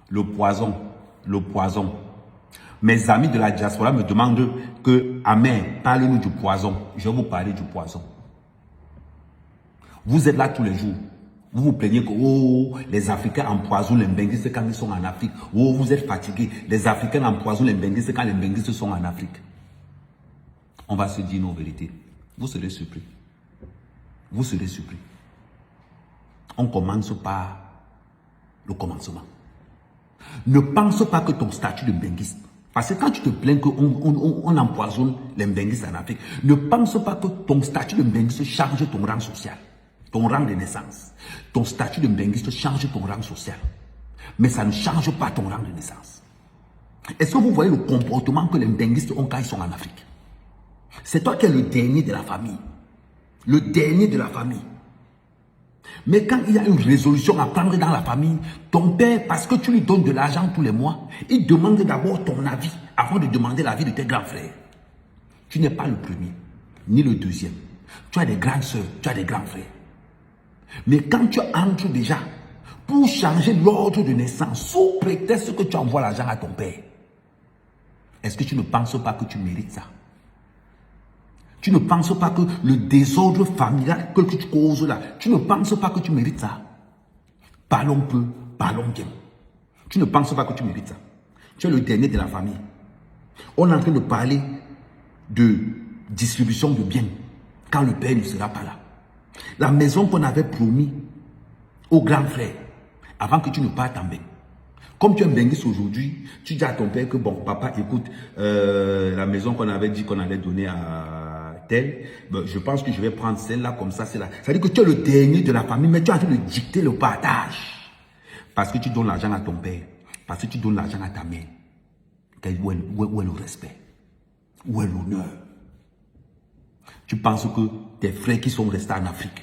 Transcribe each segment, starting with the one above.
Le poison. Le poison. Mes amis de la diaspora me demandent que, Amen, parlez-nous du poison. Je vais vous parler du poison. Vous êtes là tous les jours. Vous vous plaignez que oh, les Africains empoisonnent les Benguistes quand ils sont en Afrique. Oh, vous êtes fatigués. Les Africains empoisonnent les Benguistes quand les Benguistes sont en Afrique. On va se dire nos vérités. Vous serez surpris. Vous serez surpris. On commence par le commencement. Ne pense pas que ton statut de Benguiste, parce que quand tu te plains qu'on empoisonne les Benguistes en Afrique, ne pense pas que ton statut de Benguiste change ton rang social, ton rang de naissance. Ton statut de Benguiste change ton rang social, mais ça ne change pas ton rang de naissance. Est-ce que vous voyez le comportement que les Benguistes ont quand ils sont en Afrique? C'est toi qui es le dernier de la famille. Le dernier de la famille. Mais quand il y a une résolution à prendre dans la famille, ton père, parce que tu lui donnes de l'argent tous les mois, il demande d'abord ton avis avant de demander l'avis de tes grands frères. Tu n'es pas le premier, ni le deuxième. Tu as des grandes soeurs, tu as des grands frères. Mais quand tu entres déjà pour changer l'ordre de naissance, sous prétexte que tu envoies l'argent à ton père, est-ce que tu ne penses pas que tu mérites ça? Tu ne penses pas que le désordre familial que tu causes là, tu ne penses pas que tu mérites ça? Parlons peu, parlons bien. Tu ne penses pas que tu mérites ça? Tu es le dernier de la famille. On est en train de parler de distribution de biens quand le père ne sera pas là. La maison qu'on avait promis au grand frère avant que tu ne partes en bain. Comme tu es benguiste aujourd'hui, tu dis à ton père que bon, papa, écoute, la maison qu'on avait dit qu'on allait donner à tel, ben, je pense que je vais prendre celle-là comme ça, celle-là. Ça veut dire que tu es le dernier de la famille, mais tu es en train de dicter le partage. Parce que tu donnes l'argent à ton père, parce que tu donnes l'argent à ta mère. Où est le respect? Où est l'honneur? Tu penses que tes frères qui sont restés en Afrique,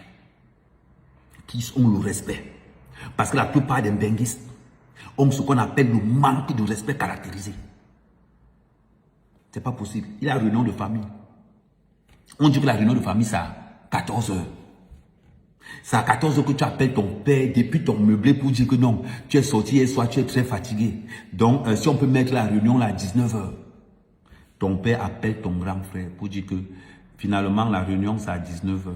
qui ont le respect, parce que la plupart des benguistes ont ce qu'on appelle le manque de respect caractérisé. C'est pas possible. Il y a une réunion de famille. On dit que la réunion de famille, c'est à 14 heures. C'est à 14 heures que tu appelles ton père depuis ton meublé pour dire que non, tu es sorti hier soir, tu es très fatigué. Donc, si on peut mettre la réunion là à 19 heures, ton père appelle ton grand frère pour dire que finalement, la réunion, c'est à 19 heures.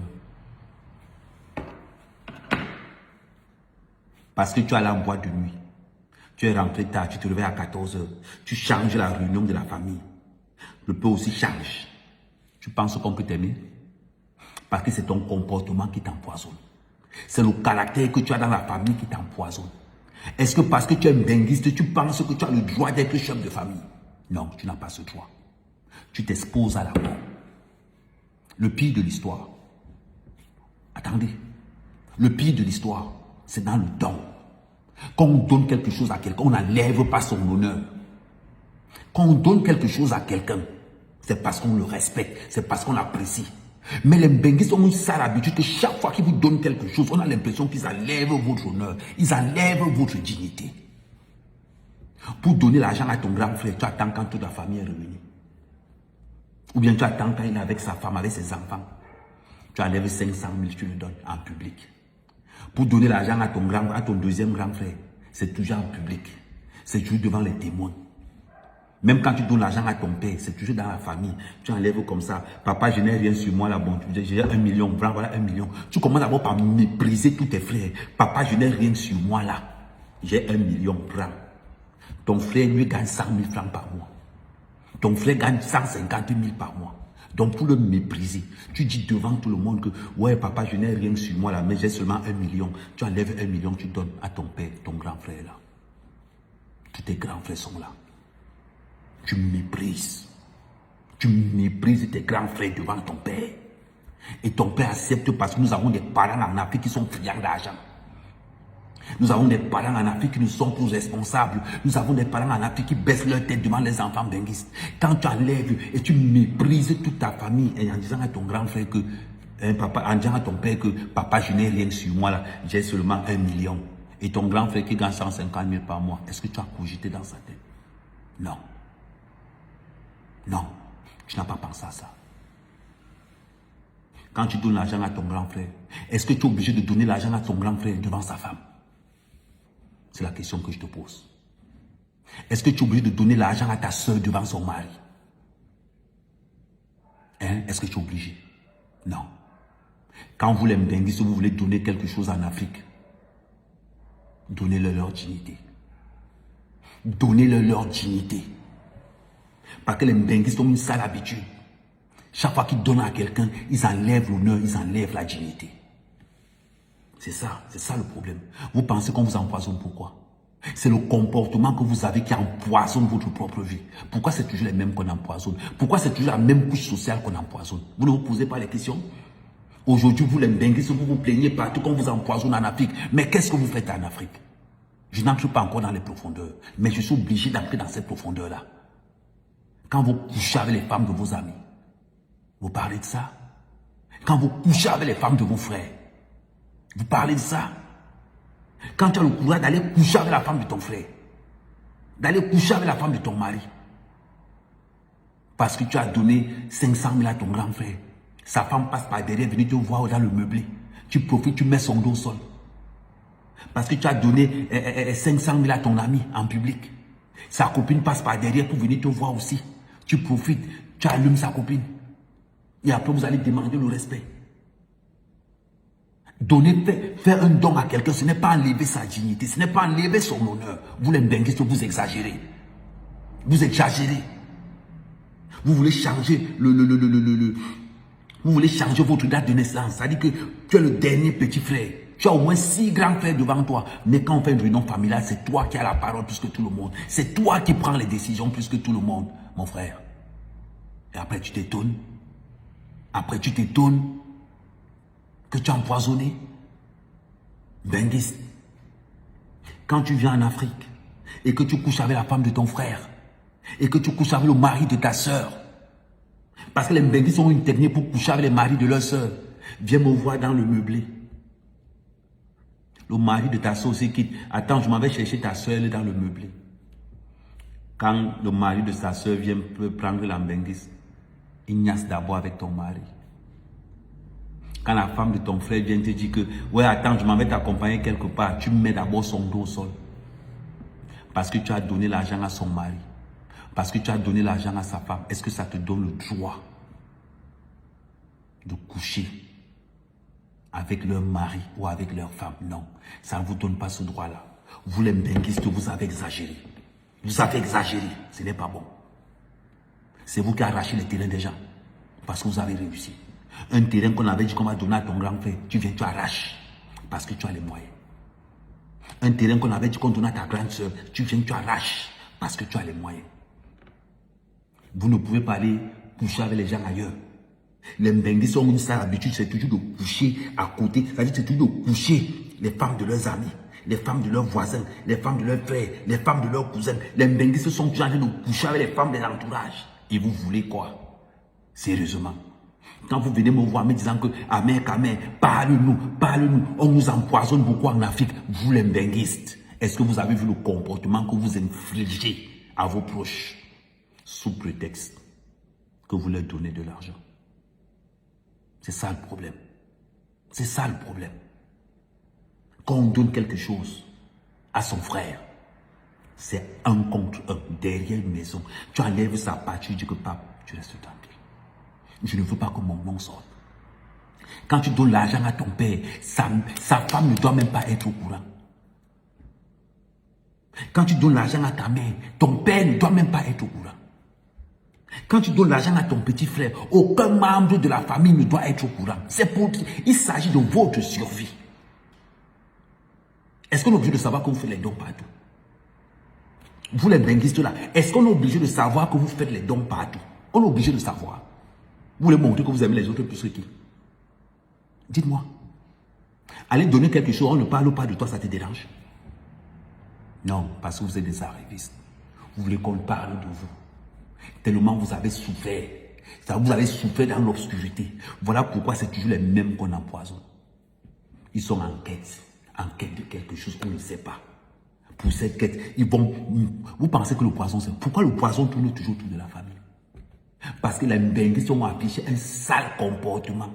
Parce que tu es allé en boîte de nuit. Tu es rentré tard, tu te réveilles à 14 heures. Tu changes la réunion de la famille. Le père aussi change. Tu penses qu'on peut t'aimer? Parce que c'est ton comportement qui t'empoisonne. C'est le caractère que tu as dans la famille qui t'empoisonne. Est-ce que parce que tu es un benguiste, tu penses que tu as le droit d'être chef de famille? Non, tu n'as pas ce droit. Tu t'exposes à la mort. Le pire de l'histoire. Attendez. Le pire de l'histoire, c'est dans le don. Quand on donne quelque chose à quelqu'un, on n'enlève pas son honneur. Quand on donne quelque chose à quelqu'un, c'est parce qu'on le respecte, c'est parce qu'on l'apprécie. Mais les benguistes ont une sale habitude que chaque fois qu'ils vous donnent quelque chose, on a l'impression qu'ils enlèvent votre honneur, ils enlèvent votre dignité. Pour donner l'argent à ton grand frère, tu attends quand toute la famille est revenue. Ou bien tu attends quand il est avec sa femme, avec ses enfants. Tu enlèves 500 000, tu le donnes en public. Pour donner l'argent à ton deuxième grand frère, c'est toujours en public. C'est toujours devant les témoins. Même quand tu donnes l'argent à ton père, c'est toujours dans la famille. Tu enlèves comme ça. Papa, je n'ai rien sur moi là. Bon, j'ai 1 million. Voilà 1 million. Tu commences d'abord par mépriser tous tes frères. Papa, je n'ai rien sur moi là. J'ai 1 million. Prends. Ton frère, lui, gagne 100 000 francs par mois. Ton frère gagne 150 000 par mois. Donc, pour le mépriser, tu dis devant tout le monde que ouais, papa, je n'ai rien sur moi là, mais j'ai seulement 1 million. Tu enlèves 1 million, tu donnes à ton père, ton grand frère là. Tous tes grands frères sont là. Tu méprises. Tu méprises tes grands frères devant ton père. Et ton père accepte parce que nous avons des parents en Afrique qui sont friands d'argent. Nous avons des parents en Afrique qui ne sont plus responsables. Nous avons des parents en Afrique qui baissent leur tête devant les enfants benguistes. Quand tu enlèves et tu méprises toute ta famille et en disant à ton grand frère que, papa, en disant à ton père que papa, je n'ai rien sur moi là, j'ai seulement 1 million. Et ton grand frère qui gagne 150 000 par mois, est-ce que tu as cogité dans sa tête? Non. Non, tu n'as pas pensé à ça. Quand tu donnes l'argent à ton grand frère, est-ce que tu es obligé de donner l'argent à ton grand frère devant sa femme? C'est la question que je te pose. Est-ce que tu es obligé de donner l'argent à ta soeur devant son mari? Hein? Est-ce que tu es obligé? Non. Quand vous les Mbenguistes, vous voulez donner quelque chose en Afrique, donnez-leur leur dignité. Donnez-leur leur dignité. Parce que les Mbenguistes ont une sale habitude. Chaque fois qu'ils donnent à quelqu'un, ils enlèvent l'honneur, ils enlèvent la dignité. C'est ça le problème. Vous pensez qu'on vous empoisonne, pourquoi? C'est le comportement que vous avez qui empoisonne votre propre vie. Pourquoi c'est toujours les mêmes qu'on empoisonne? Pourquoi c'est toujours la même couche sociale qu'on empoisonne? Vous ne vous posez pas les questions? Aujourd'hui, vous les Mbenguistes, vous vous plaignez partout qu'on vous empoisonne en Afrique. Mais qu'est-ce que vous faites en Afrique? Je n'entre pas encore dans les profondeurs, mais je suis obligé d'entrer dans cette profondeur-là. Quand vous couchez avec les femmes de vos amis, vous parlez de ça? Quand vous couchez avec les femmes de vos frères, vous parlez de ça? Quand tu as le courage d'aller coucher avec la femme de ton frère, d'aller coucher avec la femme de ton mari, parce que tu as donné 500 000 à ton grand frère, sa femme passe par derrière, venir te voir dans le meublé, tu profites, tu mets son dos au sol. Parce que tu as donné 500 000 à ton ami en public, sa copine passe par derrière pour venir te voir aussi, tu profites, tu allumes sa copine, et après vous allez demander le respect. Donner, faire un don à quelqu'un, ce n'est pas enlever sa dignité, ce n'est pas enlever son honneur. Vous les Mbenguistes, vous exagérez. Vous exagérez. Vous voulez changer vous voulez changer votre date de naissance. C'est-à-dire que tu es le dernier petit frère. Tu as au moins 6 grands frères devant toi. Mais quand on fait une réunion familiale, c'est toi qui as la parole plus que tout le monde. C'est toi qui prends les décisions plus que tout le monde, mon frère. Et après tu t'étonnes. Après tu t'étonnes que tu as empoisonné. Mbenguiste. Quand tu viens en Afrique et que tu couches avec la femme de ton frère et que tu couches avec le mari de ta soeur, parce que les Mbenguistes ont une technique pour coucher avec les maris de leur soeur. Viens me voir dans le meublé. Le mari de ta soeur aussi quitte. Attends, je m'en vais chercher ta soeur, elle est dans le meublé. Quand le mari de sa soeur vient prendre la Mbenguiste, il niasse d'abord avec ton mari. Quand la femme de ton frère vient te dire que ouais, attends, je m'en vais t'accompagner quelque part, tu mets d'abord son dos au sol. Parce que tu as donné l'argent à son mari. Parce que tu as donné l'argent à sa femme. Est-ce que ça te donne le droit de coucher avec leur mari ou avec leur femme? Non, ça ne vous donne pas ce droit-là. Vous les Mbenguistes, vous avez exagéré. Vous avez exagéré. Ce n'est pas bon. C'est vous qui arrachez les terrains des gens. Parce que vous avez réussi. Un terrain qu'on avait dit qu'on va donner à ton grand frère, tu viens, tu arraches. Parce que tu as les moyens. Un terrain qu'on avait dit qu'on donnait à ta grande soeur, tu viens, tu arraches. Parce que tu as les moyens. Vous ne pouvez pas aller coucher avec les gens ailleurs. Les Mbenguistes ont une sale habitude, c'est toujours de coucher à côté. C'est-à-dire c'est toujours de coucher les femmes de leurs amis, les femmes de leurs voisins, les femmes de leurs frères, les femmes de leurs cousins. Les Mbenguistes sont toujours en train de coucher avec les femmes de l'entourage. Et vous voulez quoi? Sérieusement. Quand vous venez me voir me disant que Amer, parle-nous, on nous empoisonne beaucoup en Afrique, vous les Mbenguistes, est-ce que vous avez vu le comportement que vous infligez à vos proches sous prétexte que vous leur donnez de l'argent? C'est ça le problème. C'est ça le problème. Quand on donne quelque chose à son frère, c'est un contre un, derrière une maison. Tu enlèves sa part, tu dis que pape, tu restes tranquille. Je ne veux pas que mon nom sorte. Quand tu donnes l'argent à ton père, sa femme ne doit même pas être au courant. Quand tu donnes l'argent à ta mère, ton père ne doit même pas être au courant. Quand tu donnes l'argent à ton petit frère, aucun membre de la famille ne doit être au courant. Il s'agit de votre survie. Est-ce qu'on est obligé de savoir que vous faites les dons partout? Vous les Mbenguistes là, est-ce qu'on est obligé de savoir que vous faites les dons partout? On est obligé de savoir. Vous voulez montrer que vous aimez les autres plus que qui? Dites-moi. Allez donner quelque chose, on ne parle pas de toi, ça te dérange? Non, parce que vous êtes des arrivistes. Vous voulez qu'on parle de vous. Tellement vous avez souffert. Vous avez souffert dans l'obscurité. Voilà pourquoi c'est toujours les mêmes qu'on empoisonne. Ils sont en quête de quelque chose qu'on ne sait pas. Pour cette quête, ils vont... Vous pensez que le poison, c'est... Pourquoi le poison tourne toujours autour de la famille? Parce que les Mbenguistes ont affiché un sale comportement.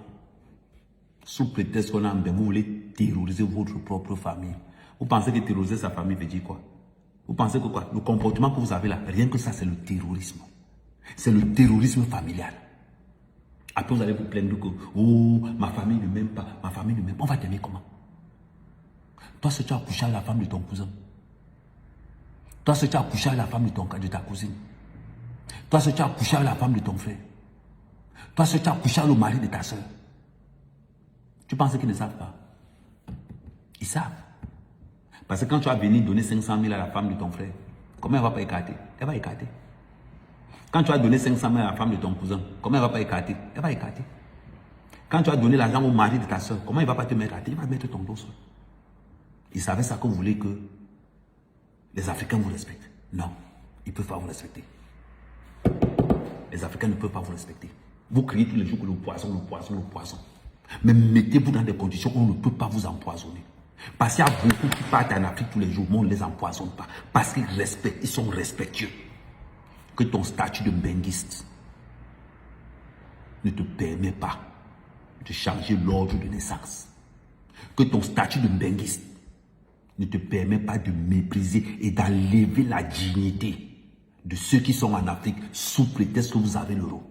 Sous prétexte qu'on a un vous voulez terroriser votre propre famille. Vous pensez que terroriser sa famille veut dire quoi? Vous pensez que quoi? Le comportement que vous avez là, rien que ça, c'est le terrorisme. C'est le terrorisme familial. Après, vous allez vous plaindre que, oh, ma famille ne m'aime pas, ma famille ne m'aime pas. On va t'aimer comment? Toi, si tu as couché avec la femme de ton cousin. Toi, si tu as couché avec la femme de ta cousine. Toi, si tu as couché avec la femme de ton frère. Toi, si tu as couché avec le mari de ta soeur. Tu penses qu'ils ne savent pas? Ils savent. Parce que quand tu vas venir donner 500 000 à la femme de ton frère, comment elle ne va pas écarter? Elle va écarter. Quand tu vas donner 500 000 à la femme de ton cousin, comment elle ne va pas écarter? Elle va écarter. Quand tu vas donner l'argent au mari de ta soeur, comment il ne va pas te mettre à terre? Il va mettre ton dos seul. Ils savaient ça que vous voulez que les Africains vous respectent. Non, ils ne peuvent pas vous respecter. Les Africains ne peuvent pas vous respecter. Vous criez tous les jours que le poison, le poison, le poison. Mais mettez-vous dans des conditions où on ne peut pas vous empoisonner. Parce qu'il y a beaucoup qui partent en Afrique tous les jours, mais on ne les empoisonne pas. Parce qu'ils respectent, ils sont respectueux. Que ton statut de benguiste ne te permet pas de changer l'ordre de naissance. Que ton statut de benguiste ne te permet pas de mépriser et d'enlever la dignité de ceux qui sont en Afrique sous prétexte que vous avez l'euro.